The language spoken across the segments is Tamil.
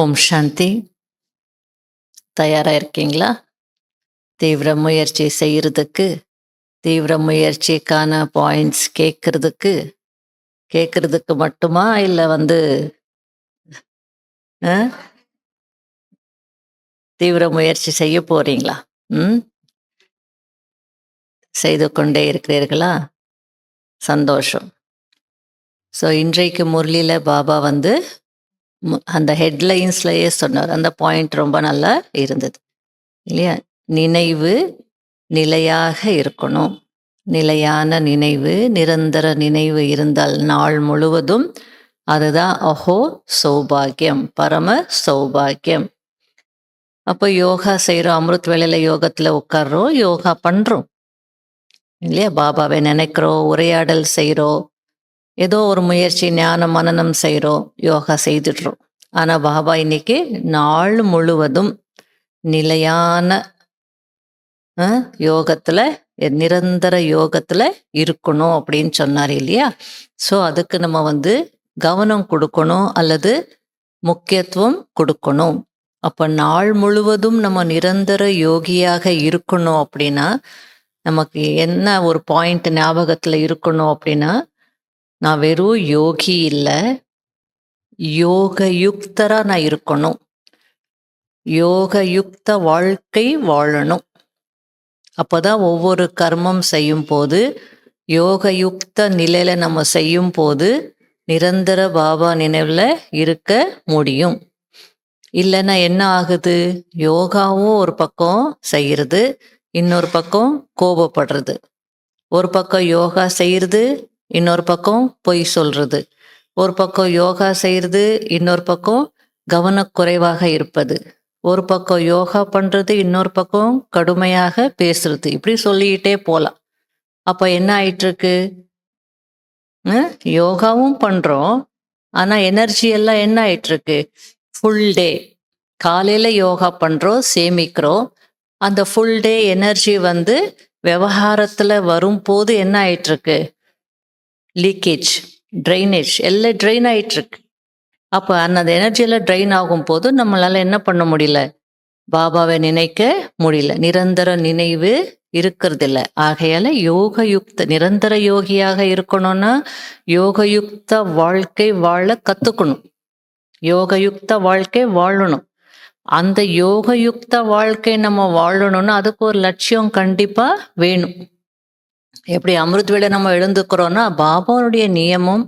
ஓம் சாந்தி. தயாரா இருக்கீங்களா? தீவிர முயற்சி செய்யறதுக்கு, தீவிர முயற்சிக்கான பாயிண்ட்ஸ் கேட்கறதுக்கு மட்டுமா, இல்ல அஹ், தீவிர முயற்சி செய்ய போறீங்களா? ம் செய்து கொண்டே இருக்கிறீர்களா? சந்தோஷம். ஸோ இன்றைக்கு முரளியில பாபா அந்த ஹெட்லைன்ஸ்லயே சொன்னார். அந்த பாயிண்ட் ரொம்ப நல்லா இருந்தது இல்லையா? நினைவு நிலையாக இருக்கணும். நிலையான நினைவு, நிரந்தர நினைவு இருந்தால் நாள் முழுவதும் அதுதான் அஹோ சௌபாகியம், பரம சௌபாகியம். அப்போ யோகா செய்கிறோம், அமிர்த் வேளையில யோகத்தில் உட்கார்றோம், யோகா பண்ணுறோம் இல்லையா? பாபாவை நினைக்கிறோம், உரையாடல் செய்கிறோம், ஏதோ ஒரு முயற்சி ஞான மனனம் செய்கிறோம், யோகா செய்துடுறோம். ஆனால் பாபா இன்னைக்கு நாள் முழுவதும் நிலையான யோகத்தில், நிரந்தர யோகத்தில் இருக்கணும் அப்படின்னு சொன்னார் இல்லையா? ஸோ அதுக்கு நம்ம கவனம் கொடுக்கணும் அல்லது முக்கியத்துவம் கொடுக்கணும். அப்போ நாள் முழுவதும் நம்ம நிரந்தர யோகியாக இருக்கணும் அப்படின்னா நமக்கு என்ன ஒரு பாயிண்ட் ஞாபகத்தில் இருக்கணும் அப்படின்னா, நான் வெறும் யோகி இல்லை, யோக யுக்தரா நான் இருக்கணும். யோக யுக்த வாழ்க்கை வாழணும். அப்போதான் ஒவ்வொரு கர்மம் செய்யும் போது, யோகயுக்த நிலையில நம்ம செய்யும் போது நிரந்தர பாபா நினைவில் இருக்க முடியும். இல்லைன்னா என்ன ஆகுது? யோகாவும் ஒரு பக்கம் செய்யறது, இன்னொரு பக்கம் கோபப்படுறது. ஒரு பக்கம் யோகா செய்யறது, இன்னொரு பக்கம் பொய் சொல்றது. ஒரு பக்கம் யோகா செய்யறது, இன்னொரு பக்கம் கவனக்குறைவாக இருப்பது. ஒரு பக்கம் யோகா பண்றது, இன்னொரு பக்கம் கடுமையாக பேசுறது. இப்படி சொல்லிக்கிட்டே போகலாம். அப்போ என்ன ஆயிட்டு இருக்கு? யோகாவும் பண்றோம், ஆனா எனர்ஜி எல்லாம் என்ன ஆயிட்டு இருக்கு? ஃபுல் டே காலையில யோகா பண்றோம், சேமிக்கிறோம். அந்த ஃபுல் டே எனர்ஜி விவகாரத்துல வரும்போது என்ன ஆயிட்டு இருக்கு? லீக்கேஜ், ட்ரைனேஜ் எல்லாம் ட்ரெயின் ஆயிட்டு இருக்கு. அப்போ அந்த எனர்ஜியெல்லாம் ட்ரெயின் ஆகும் போது நம்மளால என்ன பண்ண முடியல? பாபாவை நினைக்க முடியல. நிரந்தர நினைவு இருக்கிறது இல்லை. ஆகையால யோகயுக்த நிரந்தர யோகியாக இருக்கணும்னா யோகயுக்த வாழ்க்கை வாழ கத்துக்கணும். யோகயுக்த வாழ்க்கை வாழணும். அந்த யோகயுக்த வாழ்க்கை நம்ம வாழணும்னா அதுக்கு ஒரு லட்சியம் கண்டிப்பா வேணும். எப்படி அமிர்த் வேளை நம்ம எழுந்துக்கிறோம்னா பாபாவுடைய நியமம்,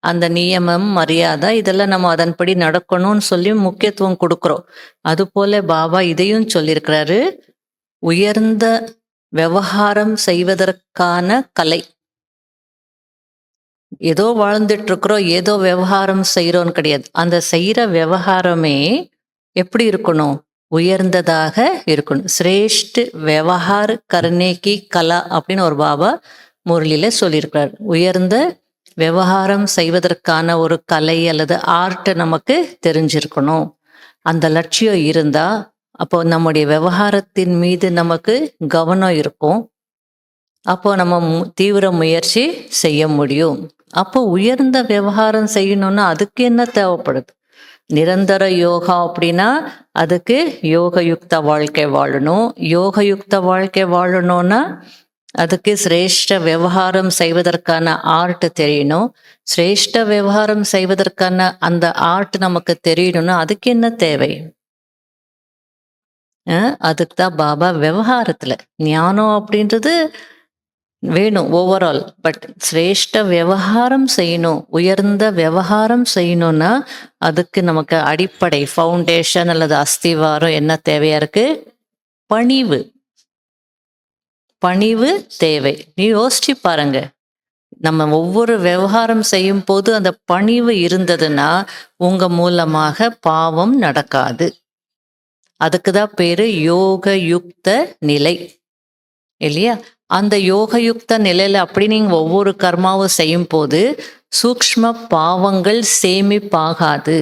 அந்த நியமம் மரியாதை இதெல்லாம் நம்ம அதன்படி நடக்கணும்னு சொல்லி முக்கியத்துவம் கொடுக்குறோம். அது போல பாபா இதையும் சொல்லியிருக்கிறாரு, உயர்ந்த விவகாரம் செய்வதற்கான கலை. ஏதோ வாழ்ந்துட்டு இருக்கிறோம், ஏதோ விவகாரம் செய்யறோம்னு கிடையாது. அந்த செய்யற விவகாரமே எப்படி இருக்கணும்? உயர்ந்ததாக இருக்கணும். சிரேஷ்ட விவகார கர்னேகி கலா அப்படின்னு ஒரு பாபா முரளியில சொல்லியிருக்கிறார். உயர்ந்த விவகாரம் செய்வதற்கான ஒரு கலை அல்லது ஆர்ட் நமக்கு தெரிஞ்சிருக்கணும். அந்த லட்சியம் இருந்தா அப்போ நம்முடைய விவகாரத்தின் மீது நமக்கு கவனம் இருக்கும். அப்போ நம்ம தீவிர முயற்சி செய்ய முடியும். அப்போ உயர்ந்த விவகாரம் செய்யணும்னா அதுக்கு என்ன தேவைப்படுது? நிரந்தர யோகா அப்படின்னா அதுக்கு யோகயுக்த வாழ்க்கை வாழணும். யோகயுக்த வாழ்க்கை வாழணும்னா அதுக்கு சிரேஷ்ட விவகாரம் செய்வதற்கான ஆர்ட் தெரியணும். சிரேஷ்ட விவகாரம் செய்வதற்கான அந்த ஆர்ட் நமக்கு தெரியணும்னா அதுக்கு என்ன தேவை? அதுக்கு தான் பாபா விவகாரத்துல ஞானம் அப்படின்றது வேணும் ஓவரால். பட் சிரேஷ்ட விவகாரம் செய்யணும், உயர்ந்த விவகாரம் செய்யணும்னா அதுக்கு நமக்கு அடிப்படை ஃபவுண்டேஷன் அல்லது அஸ்திவாரம் என்ன தேவையா இருக்கு? பணிவு. பணிவு தேவை. நீ யோசிச்சு பாருங்க, நம்ம ஒவ்வொரு விவகாரம் செய்யும் போது அந்த பணிவு இருந்ததுன்னா உங்க மூலமாக பாவம் நடக்காது. அதுக்குதான் பேரு யோக யுக்த நிலை இல்லையா? அந்த யோகயுக்த நிலையில அப்படி நீங்க ஒவ்வொரு கர்மாவும் செய்யும் போது சூக்ஷ்ம பாவங்கள் சேமிப்பாகாது.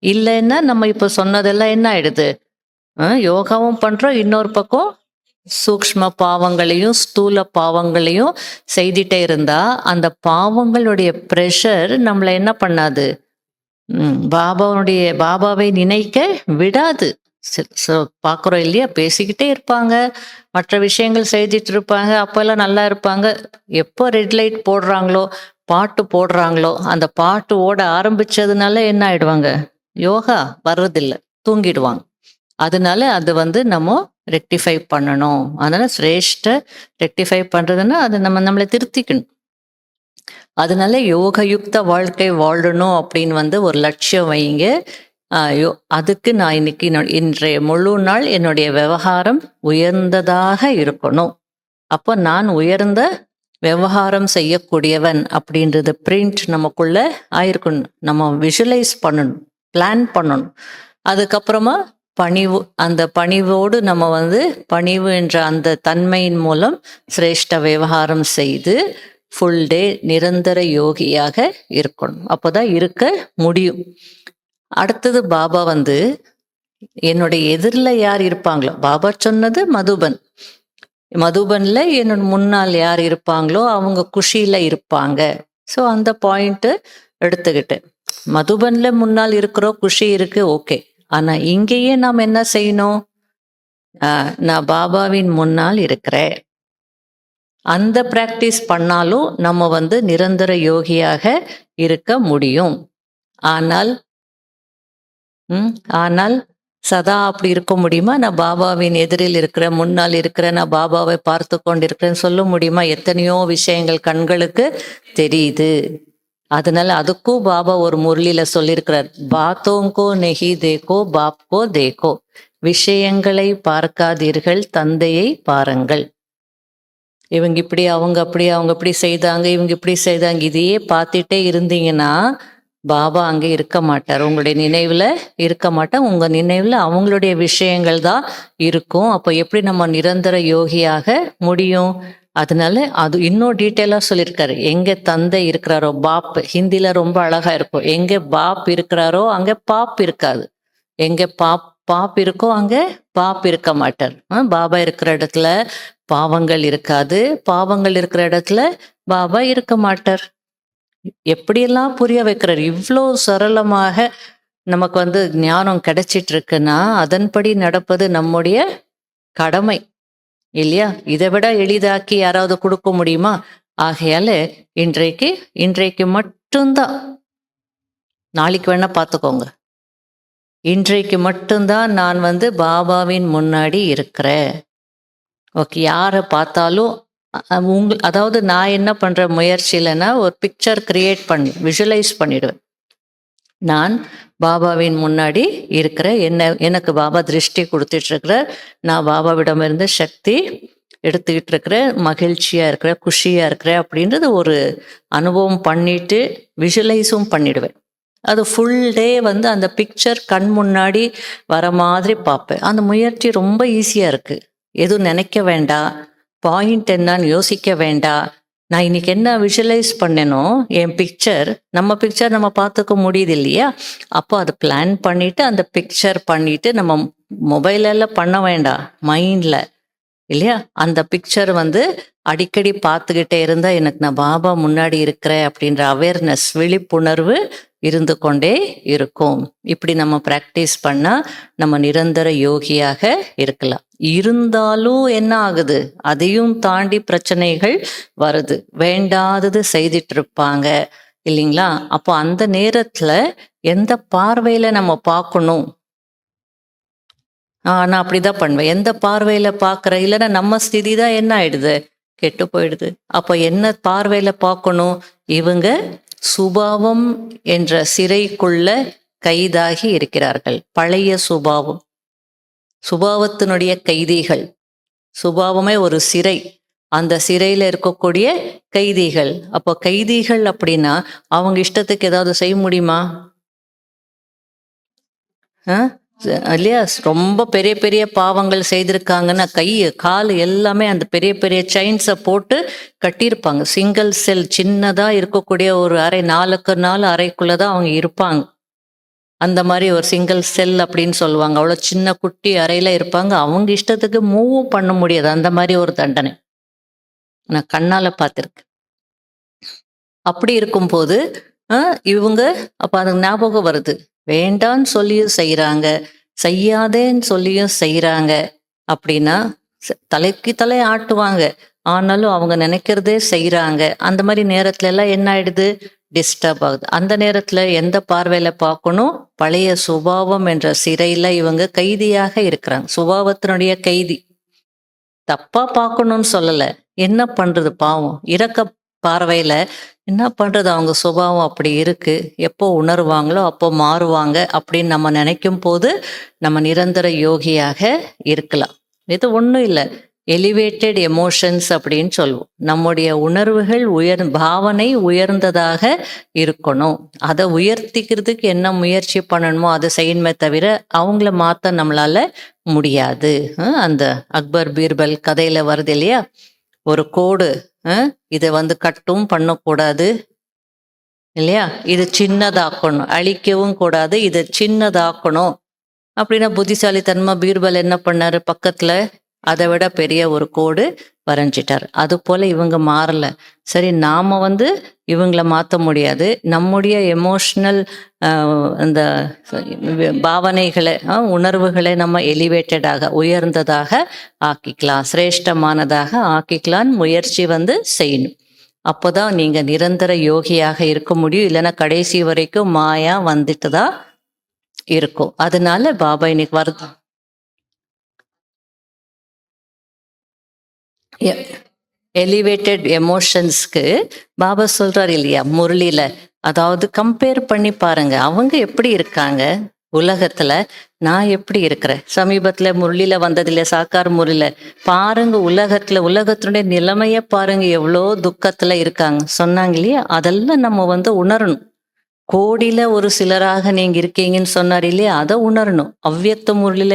இல்லைன்னா நம்ம இப்ப சொன்னதெல்லாம் என்ன ஆயிடுது? யோகாவும் பண்றோம், இன்னொரு பக்கம் சூக்ஷ்ம பாவங்களையும் ஸ்தூல பாவங்களையும் செய்துட்டே இருந்தா அந்த பாவங்களுடைய ப்ரெஷர் நம்மளை என்ன பண்ணாது? பாபாவை நினைக்க விடாது. பார்க்குறோம் இல்லையா? பேசிக்கிட்டே இருப்பாங்க. மற்ற விஷயங்கள் செய்துட்டு இருப்பாங்க. அப்போல்லாம் நல்லா இருப்பாங்க. எப்போ ரெட் லைட் போடுறாங்களோ, பாட்டு போடுறாங்களோ, அந்த பாட்டு ஓட ஆரம்பிச்சதுனால என்ன ஆயிடுவாங்க? யோகா வர்றதில்ல. தூங்கிடுவாங்க. அதனால அது வந்து நம்ம ரெக்டிஃபை பண்ணணும். அதனால சிரேஷ்ட ரெக்டிஃபை பண்றதுன்னா, அது நம்மள திருத்திக்கணும். அதனால யோகயுக்த வாழ்க்கை வாழணும் அப்படின்னு வந்து ஒரு லட்சியம் வைங்க. அதுக்கு நான் இன்னைக்கு இன்றைய முழு நாள் என்னுடைய விவகாரம் உயர்ந்ததாக இருக்கணும். அப்போ நான் உயர்ந்த விவகாரம் செய்யக்கூடியவன் அப்படின்றது பிரிண்ட் நமக்குள்ள ஆயிருக்கணும். நம்ம விஷுவலைஸ் பண்ணணும், பிளான் பண்ணணும். அதுக்கப்புறமா பணிவு, அந்த பணிவோடு நம்ம வந்து பணிவு என்ற அந்த தன்மையின் மூலம் சிரேஷ்ட விவகாரம் செய்து ஃபுல் டே நிரந்தர யோகியாக இருக்கணும். அப்போதான் இருக்க முடியும். அடுத்தது பாபா வந்து என்னுடைய எதிரில் யார் இருப்பாங்களோ, பாபா சொன்னது மதுபன். மதுபன்ல என்னோட முன்னால் யார் இருப்பாங்களோ அவங்க குஷியில இருப்பாங்க. ஸோ அந்த பாயிண்ட் எடுத்துக்கிட்டு மதுபன்ல முன்னால் இருக்கிறோம், குஷி இருக்கு, ஓகே. ஆனா இங்கேயே நாம் என்ன செய்யணும்? நான் பாபாவின் முன்னால் இருக்கிறேன். அந்த பிராக்டிஸ் பண்ணாலும் நம்ம வந்து நிரந்தர யோகியாக இருக்க முடியும். ஆனால் ஆனால் சதா அப்படி இருக்க முடியுமா? நான் பாபாவின் எதிரில் இருக்கிறேன், முன்னால் இருக்கிறேன், நான் பாபாவை பார்த்து கொண்டிருக்கிறேன்னு சொல்ல முடியுமா? எத்தனையோ விஷயங்கள் கண்களுக்கு தெரியுது. அதனால அதுக்கும் பாபா ஒரு முரளியில சொல்லியிருக்கிறார், பாத்தோங்கோ நெஹி தேக்கோ பாப்கோ தேக்கோ, விஷயங்களை பார்க்காதீர்கள், தந்தையை பாருங்கள். இவங்க இப்படி, அவங்க அப்படி, அவங்க இப்படி செய்தாங்க, இவங்க இப்படி செய்தாங்க, இதையே பார்த்துட்டே இருந்தீங்கன்னா பாபா அங்கே இருக்க மாட்டார். உங்களுடைய நினைவுல இருக்க மாட்டார். உங்க நினைவுல அவங்களுடைய விஷயங்கள் தான் இருக்கும். அப்போ எப்படி நம்ம நிரந்தர யோகியாக முடியும்? அதனால அது இன்னும் டீட்டெயிலா சொல்லியிருக்காரு. எங்க தந்தை இருக்கிறாரோ, பாப், ஹிந்தில ரொம்ப அழகா இருக்கும். எங்க பாப் இருக்கிறாரோ அங்க பாப் இருக்காது. எங்க பாப் இருக்கோ அங்க பாப் இருக்க மாட்டார். பாபா இருக்கிற இடத்துல பாவங்கள் இருக்காது, பாவங்கள் இருக்கிற இடத்துல பாபா இருக்க மாட்டார். எப்படியெல்லாம் புரிய வைக்கிறார்! இவ்வளோ சரளமாக நமக்கு வந்து ஞானம் கிடைச்சிட்டு இருக்குன்னா அதன்படி நடப்பது நம்முடைய கடமை இல்லையா? இதை விட எளிதாக்கி யாராவது கொடுக்க முடியுமா? ஆகையால இன்றைக்கு மட்டும்தான், நாளைக்கு வேணா பார்த்துக்கோங்க. இன்றைக்கு மட்டும்தான் நான் வந்து பாபாவின் முன்னாடி இருக்கிறேன். ஓகே, யாரை பார்த்தாலும் அதாவது நான் என்ன பண்ற முயற்சியிலன்னா ஒரு பிக்சர் கிரியேட் பண்ணி விஷுவலைஸ் பண்ணிடுவேன். நான் பாபாவின் முன்னாடி இருக்கிற எனக்கு பாபா திருஷ்டி கொடுத்துட்டு இருக்கிற, நான் பாபாவிடமிருந்து சக்தி எடுத்துக்கிட்டு இருக்கிற, மகிழ்ச்சியா இருக்கிற, குஷியா இருக்கிற அப்படின்றது ஒரு அனுபவம் பண்ணிட்டு விஷுவலைஸும் பண்ணிடுவேன். அது ஃபுல் டே வந்து அந்த பிக்சர் கண் முன்னாடி வர மாதிரி பார்ப்பேன். அந்த முயற்சி ரொம்ப ஈஸியா இருக்கு. எதுவும் நினைக்க வேண்டாம், பாயிண்ட் என்னன்னு யோசிக்க வேண்டாம். நான் இன்னைக்கு என்ன விஷுவலைஸ் பண்ணேனோ என் பிக்சர், நம்ம பிக்சர் நம்ம பார்த்துக்க முடியுது இல்லையா? அப்போ அதை பிளான் பண்ணிட்டு அந்த பிக்சர் பண்ணிட்டு நம்ம மொபைலெல்லாம் பண்ண வேண்டாம், மைண்ட்ல இல்லையா? அந்த பிக்சர் வந்து அடிக்கடி பார்த்துக்கிட்டே இருந்தா எனக்கு நான் பாபா முன்னாடி இருக்கிறேன் அப்படின்ற அவேர்னஸ், விழிப்புணர்வு இருந்து கொண்டே இருக்கும். இப்படி நம்ம பிராக்டிஸ் பண்ணா நம்ம நிரந்தர யோகியாக இருக்கலாம். இருந்தாலும் என்ன ஆகுது? அதையும் தாண்டி பிரச்சனைகள் வருது, வேண்டாதது செய்துட்டு இருப்பாங்க இல்லைங்களா? அப்போ அந்த நேரத்துல எந்த பார்வையில நம்ம பார்க்கணும்? நான் அப்படிதான் பண்ணுவேன். எந்த பார்வையில பார்க்குறேன், இல்லைன்னா நம்ம ஸ்திதி தான் என்ன ஆயிடுது? கெட்டு போயிடுது. அப்போ என்ன பார்வையில பார்க்கணும்? இவங்க சுபாவம் என்ற சிறைக்குள்ள கைதாகி இருக்கிறார்கள். பழைய சுபாவம், சுபாவத்தினுடைய கைதிகள். சுபாவமே ஒரு சிறை, அந்த சிறையில இருக்கக்கூடிய கைதிகள். அப்போ கைதிகள் அப்படின்னா அவங்க இஷ்டத்துக்கு ஏதாவது செய்ய முடியுமா? இல்லையா? ரொம்ப பெரிய பெரிய பாவங்கள் செய்திருக்காங்கன்னா கை கால் எல்லாமே அந்த பெரிய பெரிய செயின்ஸை போட்டு கட்டியிருப்பாங்க. சிங்கிள் செல் சின்னதா இருக்கக்கூடிய ஒரு அறை, 4x4 அறைக்குள்ளதான் அவங்க இருப்பாங்க. அந்த மாதிரி ஒரு சிங்கிள் செல் அப்படின்னு சொல்லுவாங்க. அவ்வளோ சின்ன குட்டி அறையில இருப்பாங்க. அவங்க இஷ்டத்துக்கு மூவ் பண்ண முடியாது. அந்த மாதிரி ஒரு தண்டனை நான் கண்ணால பார்த்திருக்கேன். அப்படி இருக்கும்போது இவங்க அப்ப அது ஞாபகம் வருது. வேண்டான்னு சொல்லியும் செய்றாங்க, செய்யாதேன்னு சொல்லியும் செய்றாங்க அப்படின்னா, தலைக்கு தலை ஆட்டுவாங்க. ஆனாலும் அவங்க நினைக்கிறதே செய்றாங்க. அந்த மாரி நேரத்துல எல்லாம் என்ன ஆயிடுது? டிஸ்டர்ப் ஆகுது. அந்த நேரத்துல எந்த பார்வையில பார்க்கணும்? பழைய சுபாவம் என்ற சிறையில இவங்க கைதியாக இருக்கிறாங்க. சுபாவத்தினுடைய கைதி. தப்பா பார்க்கணும்னு சொல்லல. என்ன பண்றது பாவம். இரக்க பார்வையில என்ன பண்றது அவங்க சுபாவம் அப்படி இருக்கு. எப்போ உணருவாங்களோ அப்போ மாறுவாங்க அப்படின்னு நம்ம நினைக்கும்போது, நம்ம நிரந்தர யோகியாக இருக்கலாம். இது ஒண்ணும் இல்ல. எலிவேட்டட் எமோஷன்ஸ் அப்படின்னு சொல்லுவோம். நம்முடைய உணர்வுகள் பாவனை உயர்ந்ததாக இருக்கணும். அத உயர்த்திக்கிறதுக்கு என்ன முயற்சி பண்ணணுமோ அத செய்யணுமே தவிர, அவங்கள மாத்த நம்மளால முடியாது. அந்த அக்பர், பீர்பல் கதையில வருது இல்லையா? ஒரு கோடு இத கட்டும் பண்ணக்கூடாது இல்லையா? இது சின்னதாக்கணும். அழிக்கவும் கூடாது. இத சின்னதாக்கணும். அப்படின்னா புத்திசாலித்தனமா பீர்பல் என்ன பண்ணாரு? பக்கத்துல அதை விட பெரிய ஒரு கோடு வரைஞ்சிட்டார். அது போல இவங்க மாறல. சரி, நாம இவங்கள மாத்த முடியாது. நம்முடைய எமோஷனல் அந்த பாவனைகளை உணர்வுகளை நம்ம எலிவேட்டடாக உயர்ந்ததாக ஆக்கிக்கலாம், சிரேஷ்டமானதாக ஆக்கிக்கலான்னு முயற்சி செய்யணும். அப்போதான் நீங்க நிரந்தர யோகியாக இருக்க முடியும். இல்லைன்னா கடைசி வரைக்கும் மாயா வந்துட்டு தான் இருக்கும். அதனால பாபா இன்னைக்கு வருது. எலிவேட்டட் எமோஷன்ஸ்க்கு பாபா சொல்றாரு இல்லையா முரளியில, அதாவது கம்பேர் பண்ணி பாருங்க அவங்க எப்படி இருக்காங்க உலகத்துல, நான் எப்படி இருக்கிறேன். சமீபத்துல முரளியில வந்ததில்ல, சாக்கார் முரளியில பாருங்க உலகத்தினுடைய நிலைமைய பாருங்க, எவ்வளோ துக்கத்துல இருக்காங்க சொன்னாங்க இல்லையா. அதெல்லாம் நம்ம உணரணும். கோடியில ஒரு சிலராக நீங்க இருக்கீங்கன்னு சொன்னார் இல்லையா, அதை உணரணும். அவ்வியக்த முரளியில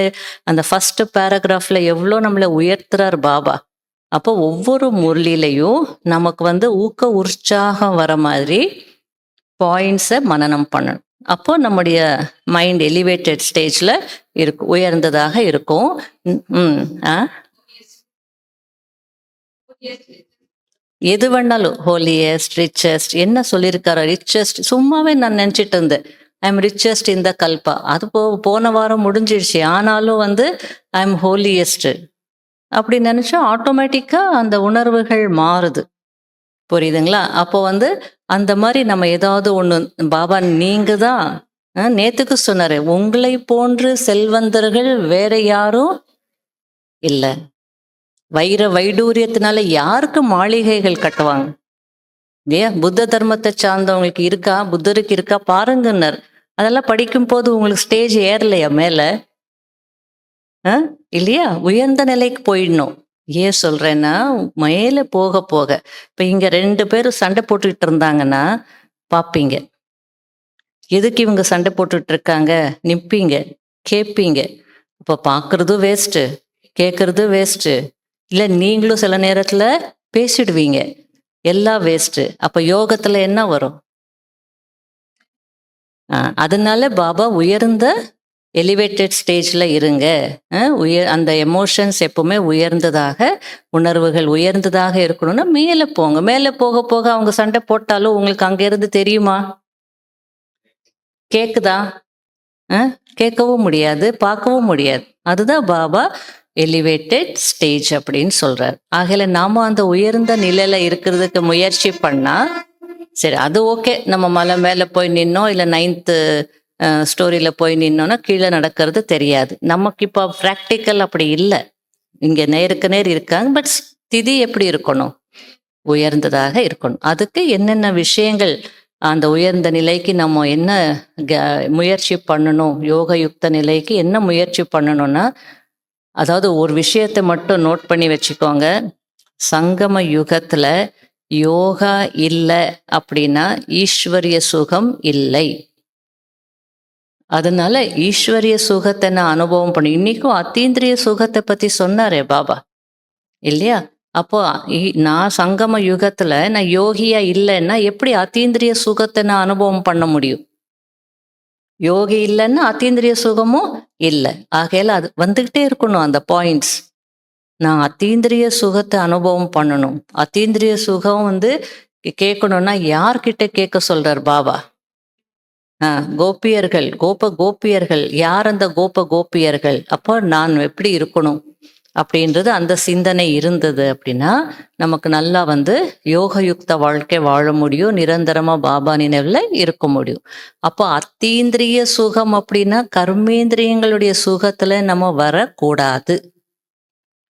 அந்த ஃபர்ஸ்ட் பேராகிராஃப்ல எவ்வளோ நம்மளை உயர்த்துறார் பாபா. அப்போ ஒவ்வொரு முரளிலையும் நமக்கு ஊக்க உற்சாகம் வர மாதிரி பாயிண்ட்ஸை மனனம் பண்ணணும். அப்போ நம்முடைய மைண்ட் எலிவேட்டட் ஸ்டேஜ்ல இருக்கும், உயர்ந்ததாக இருக்கும். எது வேணாலும் ஹோலியஸ்ட், ரிச்சஸ்ட் என்ன சொல்லியிருக்காரோ, ரிச்சஸ்ட் சும்மாவே நான் நினைச்சிட்டு இருந்தேன் ஐ எம் ரிச்சஸ்ட் இந்த கல்பா. அது போன வாரம் முடிஞ்சிடுச்சு. ஆனாலும் ஐ எம் ஹோலியஸ்ட் அப்படி நினைச்சா ஆட்டோமேட்டிக்கா அந்த உணர்வுகள் மாறுது. புரியுதுங்களா? அப்போ அந்த மாதிரி நம்ம ஏதாவது ஒண்ணு, பாபா நீங்க தான் நேத்துக்கு சொன்னாரு, உங்களை போன்று செல்வந்தர்கள் வேற யாரும் இல்ல. வைடூரியத்தினால யாருக்கு மாளிகைகள் கட்டுவாங்க? ஏன் புத்த தர்மத்தை சார்ந்தவங்களுக்கு இருக்கா? புத்தருக்கு இருக்கா பாருங்கன்னர். அதெல்லாம் படிக்கும் போது உங்களுக்கு ஸ்டேஜ் ஏறலையா மேல? இல்லையா? உயர்ந்த நிலைக்கு போயிடணும். ஏன் சொல்றேன்னா, மேல போக போக இப்ப இங்க 2 பேரும் சண்டை போட்டுக்கிட்டு இருந்தாங்கன்னா பாப்பீங்க. எதுக்கு இவங்க சண்டை போட்டுட்டு இருக்காங்க? நிப்பீங்க, கேட்பீங்க. அப்ப பாக்குறதும் வேஸ்ட்டு, கேட்கறதும் வேஸ்ட்டு. இல்ல நீங்களும் சில நேரத்துல பேசிடுவீங்க. எல்லாம் வேஸ்ட்டு. அப்ப யோகத்துல என்ன வரும்? அதனால பாபா உயர்ந்த எலிவேட்டட் ஸ்டேஜ்ல இருங்க. அந்த எமோஷன்ஸ் எப்பவுமே உயர்ந்ததாக, உணர்வுகள் உயர்ந்ததாக இருக்கணும்னா மேல போங்க. மேல போக போக அவங்க சண்டை போட்டாலும் உங்களுக்கு அங்க இருந்து தெரியுமா? கேக்குதா? கேட்கவும் முடியாது, பார்க்கவும் முடியாது. அதுதான் பாபா எலிவேட்டட் ஸ்டேஜ் அப்படின்னு சொல்றாரு. ஆகல நாம அந்த உயர்ந்த நிலையில இருக்கிறதுக்கு முயற்சி பண்ணா சரி, அது ஓகே. நம்ம மலை மேல போய் நின்னோம், இல்ல 9th ஸ்டோரியில போய் நின்னோம்னா கீழே நடக்கிறது தெரியாது. நமக்கு இப்போ ப்ராக்டிக்கல் அப்படி இல்லை. இங்க நேருக்கு நேர் இருக்காங்க. பட் ஸ்திதி எப்படி இருக்கணும்? உயர்ந்ததாக இருக்கணும். அதுக்கு என்னென்ன விஷயங்கள், அந்த உயர்ந்த நிலைக்கு நம்ம என்ன முயற்சி பண்ணணும், யோக யுக்த நிலைக்கு என்ன முயற்சி பண்ணணும்னா, அதாவது ஒரு விஷயத்தை மட்டும் நோட் பண்ணி வச்சுக்கோங்க. சங்கம யுகத்துல யோகா இல்லை அப்படின்னா ஈஸ்வரிய சுகம் இல்லை. அதனால ஈஸ்வரிய சுகத்தை நான் அனுபவம் பண்ணி, இன்னைக்கும் அத்தீந்திரிய சுகத்தை பத்தி சொன்னாரே பாபா இல்லையா? அப்போ நான் சங்கம யுகத்துல நான் யோகியா இல்லைன்னா எப்படி அத்தீந்திரிய சுகத்தை நான் அனுபவம் பண்ண முடியும்? யோகி இல்லைன்னா அத்தீந்திரிய சுகமும் இல்லை. ஆகையில அது வந்துகிட்டே இருக்கணும் அந்த பாயிண்ட்ஸ். நான் அத்தீந்திரிய சுகத்தை அனுபவம் பண்ணணும். அத்தீந்திரிய சுகம் கேட்கணும்னா யார்கிட்ட கேட்க சொல்றார் பாபா? கோபியர்கள், கோபியர்கள். யார் அந்த கோபியர்கள்? அப்போ நான் எப்படி இருக்கணும் அப்படின்றது அந்த சிந்தனை இருந்தது அப்படின்னா நமக்கு நல்லா வந்து யோகயுக்த வாழ்க்கை வாழ முடியும், நிரந்தரமா பாபா நினைவுல இருக்க முடியும். அப்போ அத்தீந்திரிய சுகம் அப்படின்னா கர்மேந்திரியங்களுடைய சுகத்துல நம்ம வரக்கூடாது.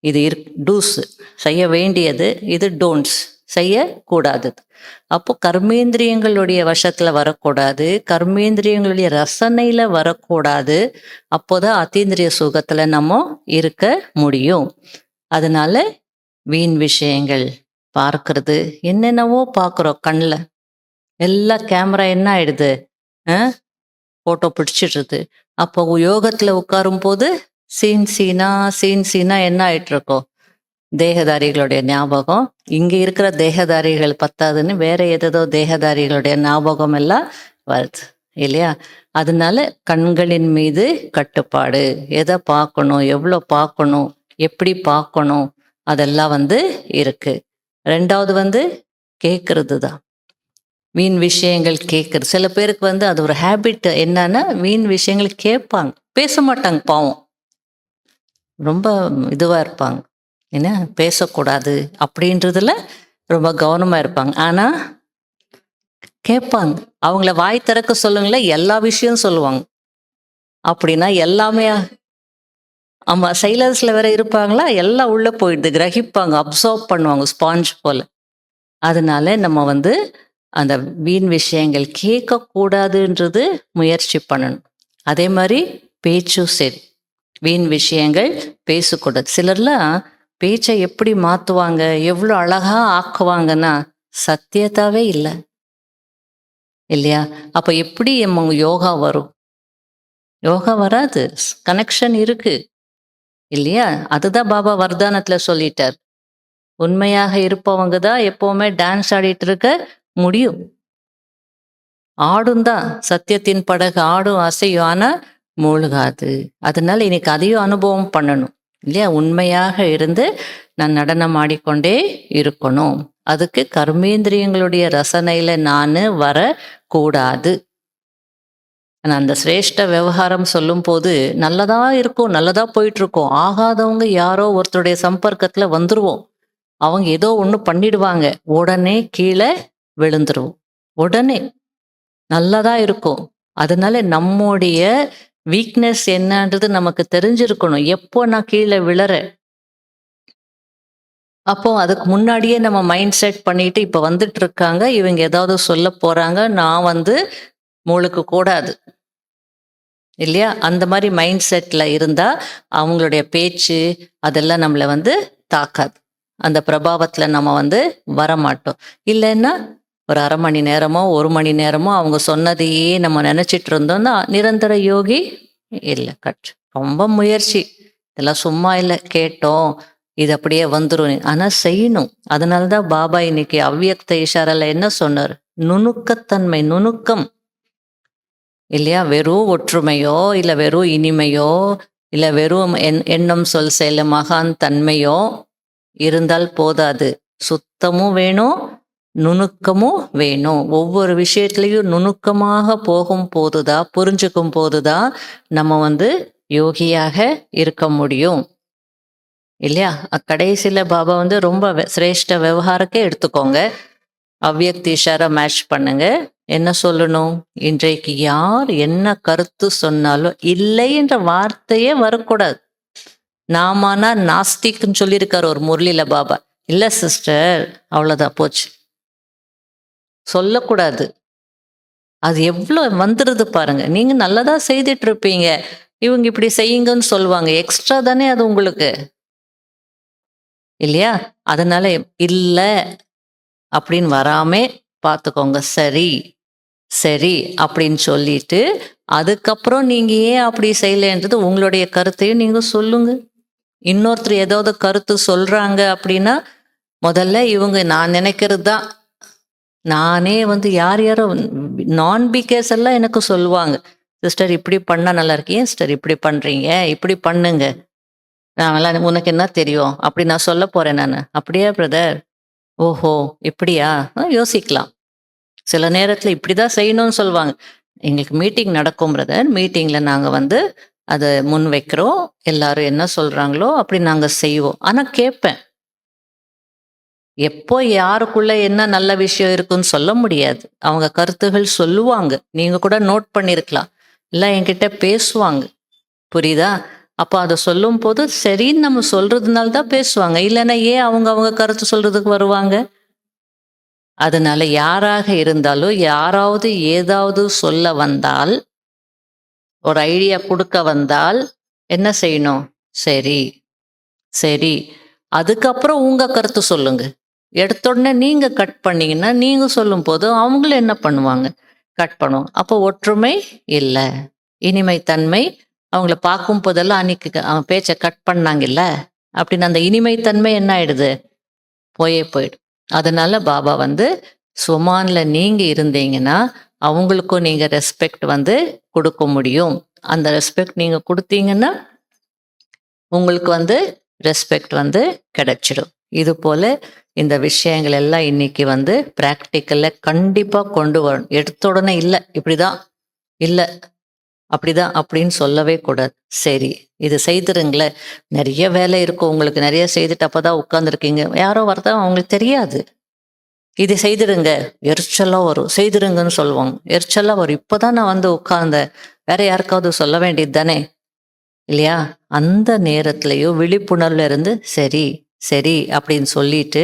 இது டூஸ் செய்ய வேண்டியது, இது டோன்ட்ஸ் செய்யக்கூடாது. அப்போ கர்மேந்திரியங்களுடைய வசத்துல வரக்கூடாது, கர்மேந்திரியங்களுடைய ரசனையில வரக்கூடாது. அப்போதான் அத்தீந்திரிய சுகத்துல நம்ம இருக்க முடியும். அதனால வீண் விஷயங்கள் பார்க்கறது, என்னென்னவோ பார்க்குறோம் கண்ணில், எல்லா கேமரா என்ன ஆயிடுது, போட்டோ பிடிச்சிடுறது. அப்போ யோகத்துல உட்காரும் போது சீன் சீனா என்ன ஆயிட்டு இருக்கோம், தேகதாரிகளுடைய ஞாபகம். இங்க இருக்கிற தேகதாரிகள் பத்தாதுன்னு வேற ஏதோ தேகதாரிகளுடைய ஞாபகம் எல்லாம் வருது இல்லையா? அதனால கண்களின் மீது கட்டுப்பாடு, எதை பார்க்கணும், எவ்வளோ பார்க்கணும், எப்படி பார்க்கணும், அதெல்லாம் வந்து இருக்கு. ரெண்டாவது வந்து கேட்கறது தான், வீண் விஷயங்கள் கேட்கறது. சில பேருக்கு வந்து அது ஒரு ஹேபிட். என்னன்னா வீண் விஷயங்கள் கேட்பாங்க, பேச மாட்டாங்க, பாவம் ரொம்ப இதுவா இருப்பாங்க, என்ன பேசக்கூடாது அப்படின்றதுல ரொம்ப கவனமா இருப்பாங்க. ஆனா கேட்பாங்க. அவங்கள வாய் திறக்க சொல்லுங்களேன், எல்லா விஷயம் சொல்லுவாங்க. அப்படின்னா எல்லாமே ஆமா, சைலன்ஸ்ல வேற இருப்பாங்களா, எல்லாம் உள்ள போயிடுது, கிரகிப்பாங்க, அப்சர்வ் பண்ணுவாங்க ஸ்பாஞ்ச் போல. அதனால நம்ம வந்து அந்த வீண் விஷயங்கள் கேட்க கூடாதுன்றது முயற்சி பண்ணணும். அதே மாதிரி பேச்சும் சரி, வீண் விஷயங்கள் பேசக்கூடாது. சிலர்லாம் பேச்சை எப்படி மாத்துவாங்க, எவ்வளோ அழகா ஆக்குவாங்கன்னா சத்தியத்தாவே இல்லை இல்லையா? அப்ப எப்படி நம்ம யோகா வரும்? யோகா வராது. கனெக்ஷன் இருக்கு இல்லையா? அதுதான் பாபா வர்தானத்துல சொல்லிட்டார். உண்மையாக இருப்பவங்க தான் எப்பவுமே டான்ஸ் ஆடிட்டு இருக்க முடியும். ஆடும் தான், சத்தியத்தின் படகு ஆடும் அசையும், ஆனா மூழ்காது. அதனால இன்னைக்கு அதையும் அனுபவம் பண்ணணும் இல்லையா? உண்மையாக இருந்து நான் நடனம் ஆடிக்கொண்டே இருக்கணும். அதுக்கு கர்மேந்திரியங்களுடைய ரசனையில நான் வரக்கூடாது. அந்த சிரேஷ்ட விவகாரம் சொல்லும் போது நல்லதா இருக்கும், நல்லதா போயிட்டு இருக்கோம். ஆகாதவங்க யாரோ ஒருத்தருடைய சம்பர்க்கத்துல வந்துருவோம், அவங்க ஏதோ ஒண்ணு பண்ணிடுவாங்க, உடனே கீழே விழுந்துருவோம். உடனே நல்லதா இருக்கும். அதனால நம்முடைய வீக்னஸ் என்னன்றது நமக்கு தெரிஞ்சிருக்கணும். எப்போ நான் கீழே விழறேன், அப்போ அதுக்கு முன்னாடியே நம்ம மைண்ட் செட் பண்ணிட்டு இப்ப வந்துட்டு இருக்காங்க, இவங்க ஏதாவது சொல்ல போறாங்க, நான் வந்து முழுக்க கூடாது இல்லையா? அந்த மாதிரி மைண்ட் செட்ல இருந்தா அவங்களுடைய பேச்சு அதெல்லாம் நம்மளை வந்து தாக்காது. அந்த பிரபாவத்துல நம்ம வந்து வரமாட்டோம். இல்லைன்னா ஒரு 1/2 மணி நேரமோ 1 மணி நேரமோ அவங்க சொன்னதையே நம்ம நினைச்சிட்டு இருந்தோம்னா நிரந்தர யோகி இல்லை. ரொம்ப முயற்சி, இதெல்லாம் சும்மா இல்லை, கேட்டோம் இது அப்படியே வந்துடும், ஆனா செய்யணும். அதனாலதான் பாபா இன்னைக்கு அவ்வியக்த இஷாரால என்ன சொன்னார்? நுணுக்கத்தன்மை, நுணுக்கம் இல்லையா? வெறும் ஒற்றுமையோ இல்லை வெறும் இனிமையோ இல்லை வெறும் எண்ணம் சொல் செயல மகான் தன்மையோ இருந்தால் போதாது. சுத்தமும் வேணும், நுணுக்கமும் வேணும். ஒவ்வொரு விஷயத்துலையும் நுணுக்கமாக போகும் போதுதான், புரிஞ்சுக்கும் போதுதான் நம்ம வந்து யோகியாக இருக்க முடியும் இல்லையா? கடைசியில பாபா வந்து ரொம்ப சிரேஷ்ட விவகாரக்கே எடுத்துக்கோங்க, அவ்வியக்த இஷாரா மேட்ச் பண்ணுங்க. என்ன சொல்லணும்? இன்றைக்கு யார் என்ன கருத்து சொன்னாலும் இல்லை என்ற வார்த்தையே வரக்கூடாது. நாமானா நாஸ்திக்னு சொல்லியிருக்காரு ஒரு முரளியில பாபா. இல்ல சிஸ்டர், அவ்வளவுதான், போச்சு, சொல்லக்கூடாது. அது எவ்வளவு வந்துருது பாருங்க. நீங்க நல்லதா செய்துட்டு இருப்பீங்க, இவங்க இப்படி செய்யுங்கன்னு சொல்லுவாங்க, எக்ஸ்ட்ரா தானே அது உங்களுக்கு இல்லையா? அதனால இல்ல அப்படின்னு வராம பார்த்துக்கோங்க. சரி சரி அப்படின்னு சொல்லிட்டு அதுக்கப்புறம் நீங்க ஏன் அப்படி செய்யலைன்றது உங்களுடைய கருத்தையும் நீங்க சொல்லுங்க. இன்னொருத்தர் ஏதாவது கருத்து சொல்றாங்க அப்படின்னா முதல்ல இவங்க நான் நினைக்கிறது தான், நானே வந்து யார் யாரோ நான் பிகேஸ் எல்லாம் எனக்கு சொல்லுவாங்க, சிஸ்டர் இப்படி பண்ணா நல்லா இருக்கீங்க சிஸ்டர், இப்படி பண்றீங்க, இப்படி பண்ணுங்க, நான் உனக்கு என்ன தெரியும் அப்படி நான் சொல்ல போறேன். நான் அப்படியே பிரதர், ஓஹோ! இப்படியா? யோசிக்கலாம். சில நேரத்துல இப்படிதான் செய்யணும்னு சொல்லுவாங்க. எங்களுக்கு மீட்டிங் நடக்கும் பிரதர். மீட்டிங்ல நாங்க வந்து அத முன் வைக்கிறோம். எல்லாரும் என்ன சொல்றாங்களோ, அப்படி நாங்க செய்வோம். ஆனா கேட்பேன். எப்போ யாருக்குள்ள என்ன நல்ல விஷயம் இருக்குன்னு சொல்ல முடியாது. அவங்க கருத்துகள் சொல்லுவாங்க. நீங்க கூட நோட் பண்ணியிருக்கலாம். இல்ல என்கிட்ட பேசுவாங்க. புரியுதா? அப்ப அத சொல்லும்போது சரின்னு நம்ம சொல்றதுனால தான் பேசுவாங்க. இல்லன்னா ஏன் அவங்க அவங்க கருத்து சொல்றதுக்கு வருவாங்க? அதனால யாராக இருந்தாலும் யாராவது ஏதாவது சொல்ல வந்தால், ஒரு ஐடியா குடுக்க வந்தால் என்ன செய்யணும்? சரி, சரி. அதுக்கப்புறம் உங்க கருத்து சொல்லுங்க. எடுத்த உடனே நீங்க கட் பண்ணீங்கன்னா, நீங்க சொல்லும்போது அவங்களும் என்ன பண்ணுவாங்க? கட் பண்ணுவாங்க. அப்போ ஒற்றுமை இல்ல. இனிமை தன்மை அவங்கள பார்க்கும் போதெல்லாம் அன்னைக்கு அவன் பேச்ச கட் பண்ணாங்கல்ல, அப்படின்னு அந்த இனிமை தன்மை என்ன ஆயிடுது? போயிடும். அதனால பாபா வந்து சுமான்ல நீங்க இருந்தீங்கன்னா, அவங்களுக்கும் நீங்க ரெஸ்பெக்ட் வந்து குடுக்க முடியும். அந்த ரெஸ்பெக்ட் நீங்க குடுத்தீங்கன்னா, உங்களுக்கு வந்து ரெஸ்பெக்ட் வந்து கிடைச்சிடும். இது போல இந்த விஷயங்கள் எல்லாம் இன்னைக்கு வந்து பிராக்டிக்கல்ல கண்டிப்பா கொண்டு வரணும். எடுத்த உடனே இல்ல, இப்படிதான், இல்ல, அப்படிதான் அப்படின்னு சொல்லவே கூடாது. சரி, இது செய்திருங்களேன். நெறைய வேலை இருக்கும் உங்களுக்கு. நெறைய செய்துட்டு அப்பதான் உட்கார்ந்துருக்கீங்க. யாரோ ஒருத்தன் அவங்களுக்கு தெரியாது. இது செய்திருங்க. எரிச்சலா வரும். செய்திருங்கன்னு சொல்லுவாங்க. எரிச்சலா வரும். இப்பதான் நான் வந்து உட்கார்ந்தேன். வேற யாருக்காவது சொல்ல வேண்டியது தானே! இல்லையா? அந்த நேரத்திலயும் விழிப்புணர்வுல இருந்து, சரி, சரி அப்படின்னு சொல்லிட்டு,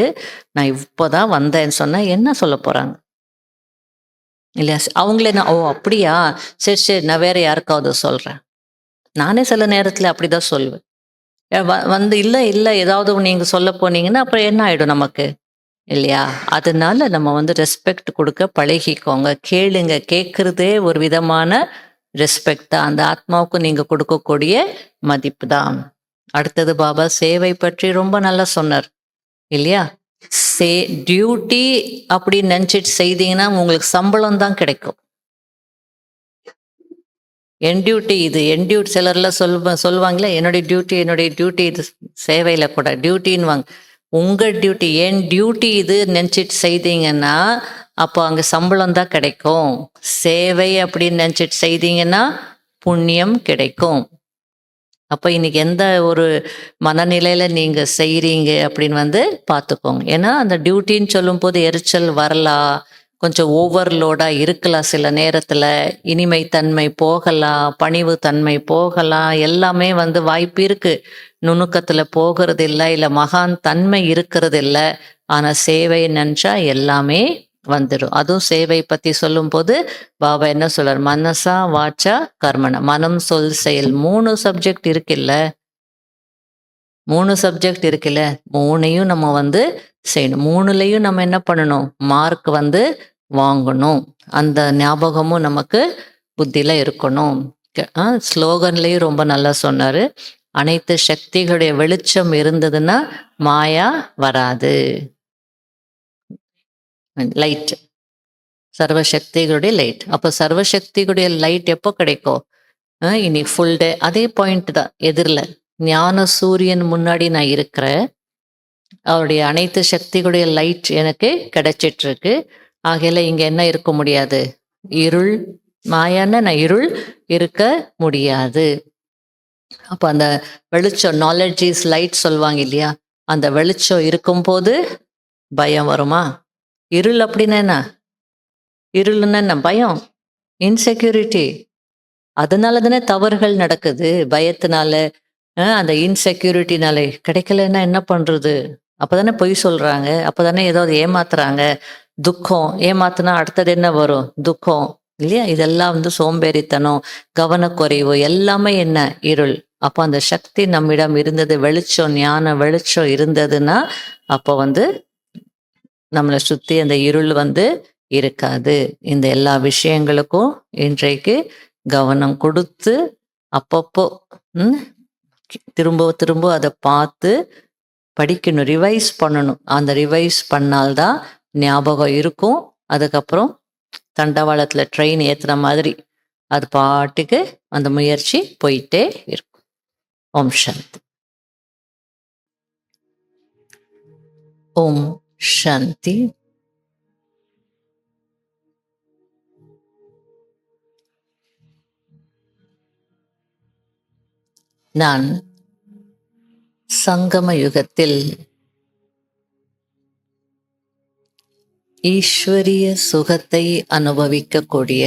நான் இப்பதான் வந்தேன்னு சொன்னா என்ன சொல்லப் போறாங்க? இல்லையா? அவங்களே நான், "ஓ! அப்படியா? சரி, சரி. நான் வேற யாருக்காவது சொல்றேன்." நானே சில நேரத்துல அப்படிதான் சொல்லுவேன். வந்து இல்ல, இல்ல ஏதாவது நீங்க சொல்லப் போனீங்கன்னா, அப்புறம் என்ன ஆயிடும் நமக்கு? இல்லையா? அதனால நம்ம வந்து ரெஸ்பெக்ட் குடுக்க பழகிக்கோங்க. கேளுங்க. கேட்கிறதே ஒரு விதமான ரெஸ்பெக்ட் தான். அந்த ஆத்மாவுக்கு நீங்க கொடுக்கக்கூடிய மதிப்பு தான். அடுத்தது பாபா சேவை பற்றி ரொம்ப நல்லா சொன்னார். இல்லையா? சே டியூட்டி அப்படின்னு நினைச்சிட்டு செய்தீங்கன்னா, உங்களுக்கு சம்பளம் தான் கிடைக்கும். என் டியூட்டி இது. என் டியூட்டி சிலர்லாம் சொல்லுவாங்கல்ல, என்னுடைய டியூட்டி இது சேவையில கூட டியூட்டின்னுவாங்க. உங்க டியூட்டி, என் டியூட்டி இது நினைச்சிட்டு செய்தீங்கன்னா, அப்போ அங்க சம்பளம் தான் கிடைக்கும். சேவை அப்படின்னு நினைச்சிட்டு செய்தீங்கன்னா, புண்ணியம் கிடைக்கும். அப்ப இன்னைக்கு எந்த ஒரு மனநிலையில நீங்க செய்றீங்க அப்படின்னு வந்து பார்த்துக்கோங்க. ஏன்னா, அந்த டியூட்டின்னு சொல்லும்போது எரிச்சல் வரலாம். கொஞ்சம் ஓவர்லோடா இருக்கலாம் சில நேரத்துல. இனிமை தன்மை போகலாம், பணிவு தன்மை போகலாம். எல்லாமே வந்து வாய்ப்பு இருக்கு. நுணுக்கத்துல போகறதில்ல, இல்ல மகான் தன்மை இருக்கிறதில்ல. ஆனா சேவை நெனச்சா எல்லாமே வந்துடும். அதுவும் சேவை பத்தி சொல்லும்போது பாபா என்ன சொல்றார்? மனசா, வாச்சா, கர்மனா. மனம், சொல், செயல் 3 சப்ஜெக்ட் இருக்குல்ல. 3 சப்ஜெக்ட் இருக்குல்ல. 3யும் நம்ம வந்து செய்யணும். 3லயும் நம்ம என்ன பண்ணணும்? மார்க் வந்து வாங்கணும். அந்த ஞாபகமும் நமக்கு புத்தியில இருக்கணும். ஸ்லோகன்லயும் ரொம்ப நல்லா சொன்னாரு. அனைத்து சக்திகளுடைய வெளிச்சம் இருந்ததுன்னா, மாயா வராது. லைட். சர்வசக்திகளுடைய லைட். அப்ப சர்வசக்திகளுடைய லைட் எப்போ கிடைக்கும்? இன்னைக்கு ஃபுல் டே அதே பாயிண்ட் தான் எதிர்ல. ஞான சூரியன் முன்னாடி நான் இருக்கிறேன். அவருடைய அனைத்து சக்திகளுடைய லைட் எனக்கு கிடைச்சிட்டு இருக்கு. ஆகையில இங்க என்ன இருக்க முடியாது? இருள். மாயான்னா நான் இருள் இருக்க முடியாது. அப்ப அந்த வெளிச்சம், நாலெட்ஜ் இஸ் லைட் சொல்லுவாங்க இல்லையா? அந்த வெளிச்சம் இருக்கும்போது பயம் வருமா? இருள் அப்படின்னா என்ன? இருளுன்னா என்ன? பயம். இன்செக்யூரிட்டி. அதனால தானே தவறுகள் நடக்குது. பயத்தினால, அந்த இன்செக்யூரிட்டினால. கிடைக்கலன்னா என்ன பண்றது? அப்பதானே பொய் சொல்றாங்க. அப்பதானே ஏதாவது ஏமாத்துறாங்க. துக்கம். ஏமாத்துனா அடுத்தது என்ன வரும்? துக்கம். இல்லையா? இதெல்லாம் வந்து சோம்பேறித்தனம், கவனக்குறைவு எல்லாமே என்ன? இருள். அப்ப அந்த சக்தி நம்மிடம் இருந்தது, வெளிச்சம், ஞான வெளிச்சம் இருந்ததுன்னா, அப்ப வந்து நம்மள சுத்தி அந்த இருள் வந்து இருக்காது. இந்த எல்லா விஷயங்களுக்கும் இன்றைக்கு கவனம் கொடுத்து, அப்பப்போ ம் திரும்ப திரும்ப அத பார்த்து படிக்கணும். ரிவைஸ் பண்ணணும். அந்த ரிவைஸ் பண்ணால்தான் ஞாபகம் இருக்கும். அதுக்கப்புறம் தண்டவாளத்துல ட்ரெயின் ஏத்துன மாதிரி, அது பாட்டுக்கு அந்த முயற்சி போயிட்டே இருக்கும். ஓம் சாந்தி. ஓம். சாந்தி. நான் சங்கம யுகத்தில் ஈஸ்வரிய சுகத்தை அனுபவிக்கக்கூடிய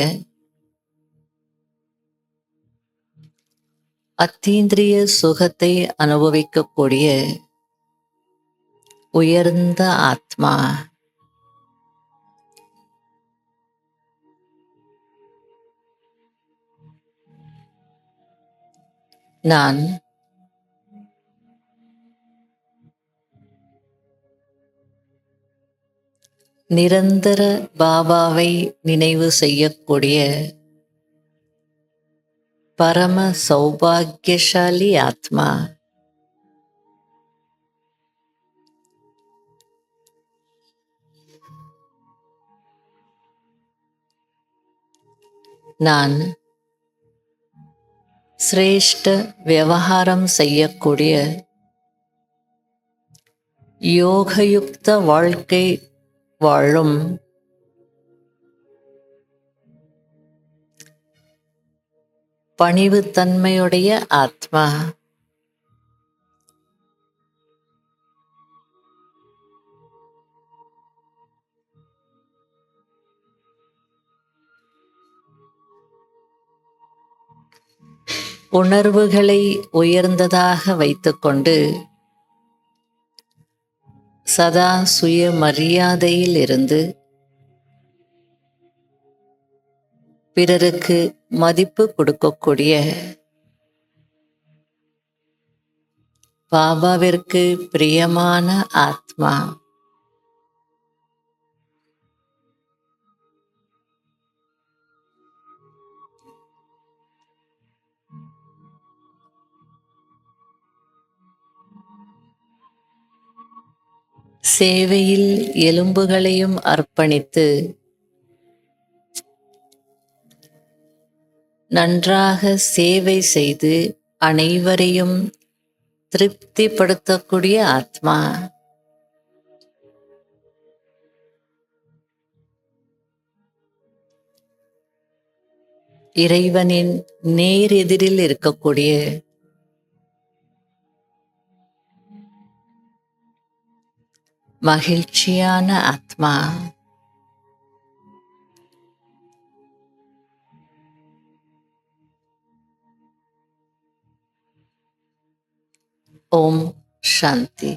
அத்தீந்திரிய சுகத்தை அனுபவிக்கக்கூடிய உயர்ந்த ஆத்மா. நான் நிரந்தர பாபாவை நினைவு செய்யக்கூடிய பரம சௌபாகியசாலி ஆத்மா. நான் சிரேஷ்ட விவகாரம் செய்யக்கூடிய யோகயுக்த வாழ்க்கை வாழும் பணிவுத்தன்மையுடைய ஆத்மா. உணர்வுகளை உயர்ந்ததாக வைத்துக்கொண்டு சதா சுய மரியாதையில் இருந்து பிறருக்கு மதிப்பு கொடுக்கக்கூடிய பாபாவிற்கு பிரியமான ஆத்மா. சேவையில் எலும்புகளையும் அர்ப்பணித்து நன்றாக சேவை செய்து அனைவரையும் திருப்திப்படுத்தக்கூடிய ஆத்மா. இறைவனின் நேரெதிரில் இருக்கக்கூடிய மகிழ்ச்சியான ஆத்மா. ஓம் சாந்தி.